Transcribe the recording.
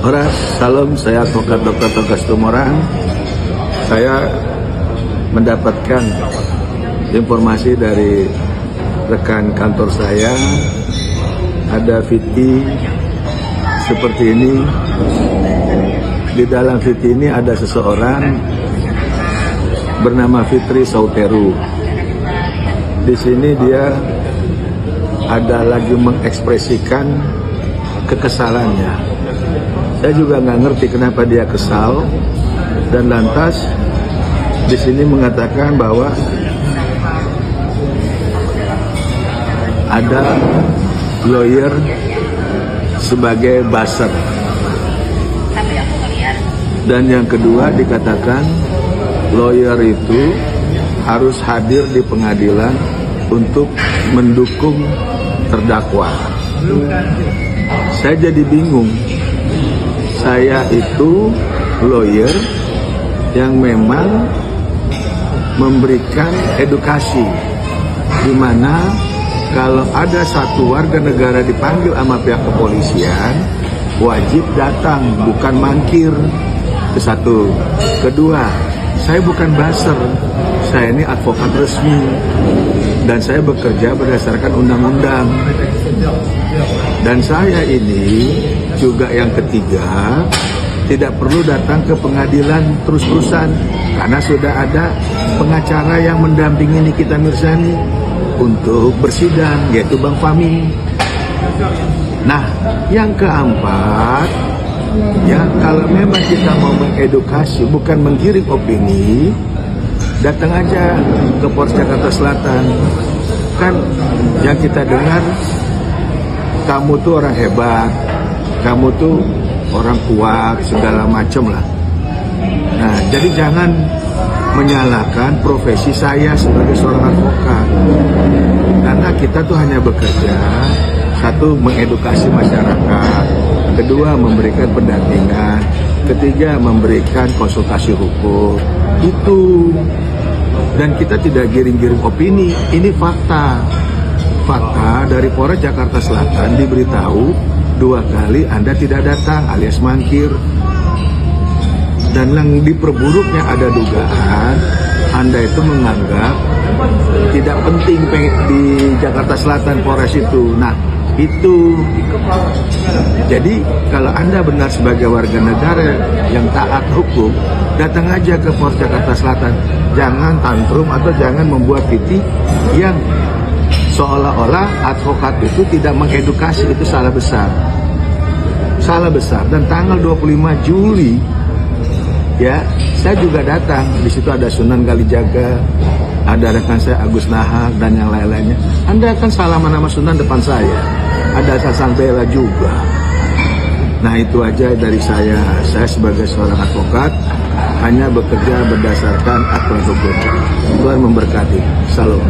Horas, salam, saya advokat Dr. Togas Tumorang. Saya mendapatkan informasi dari rekan kantor saya, ada VT seperti ini. Di dalam VT ini ada seseorang bernama Fitri Sauteru. Di sini dia ada lagi mengekspresikan kekesalannya. Saya juga nggak ngerti kenapa dia kesal, dan lantas di sini mengatakan bahwa ada lawyer sebagai buzzer. Dan yang kedua dikatakan lawyer itu harus hadir di pengadilan untuk mendukung terdakwa. Saya jadi bingung. Saya itu lawyer yang memang memberikan edukasi, di mana kalau ada satu warga negara dipanggil sama pihak kepolisian, wajib datang, bukan mangkir. Itu satu. Kedua, saya bukan buzzer, saya ini advokat resmi, dan saya bekerja berdasarkan undang-undang. Dan saya ini juga yang ketiga, tidak perlu datang ke pengadilan terus-terusan, karena sudah ada pengacara yang mendampingi Nikita Mirzani untuk bersidang, yaitu Bang Fahmi. Nah, yang keempat, ya, kalau memang kita mau mengedukasi, bukan menggiring opini, datang aja ke Polres Jakarta Selatan. Kan yang kita dengar, kamu tuh orang hebat, kamu tuh orang kuat, segala macam lah. Nah, jadi jangan menyalahkan profesi saya sebagai seorang advokat, karena kita tuh hanya bekerja, satu, mengedukasi masyarakat, kedua, memberikan pendampingan, ketiga, memberikan konsultasi hukum. Itu. Dan kita tidak giring-giring opini, ini fakta. Fakta dari Polres Jakarta Selatan diberitahu 2 kali Anda tidak datang alias mangkir. Dan yang diperburuknya ada dugaan Anda itu menganggap tidak penting di Jakarta Selatan Polres itu. Nah, itu. Jadi kalau Anda benar sebagai warga negara yang taat hukum, datang aja ke Polres Jakarta Selatan. Jangan tantrum atau jangan membuat titik yang seolah-olah advokat itu tidak mengedukasi. Itu salah besar. Salah besar. Dan tanggal 25 Juli ya, saya juga datang. Di situ ada Sunan Kalijaga, ada rekan saya Agus Nahak, dan yang lain-lainnya. Anda akan salaman nama Sunan depan saya. Ada Sasan Bela juga. Nah, itu aja dari saya. Saya sebagai seorang advokat hanya bekerja berdasarkan aturan hukum. Tuhan memberkati. Salam.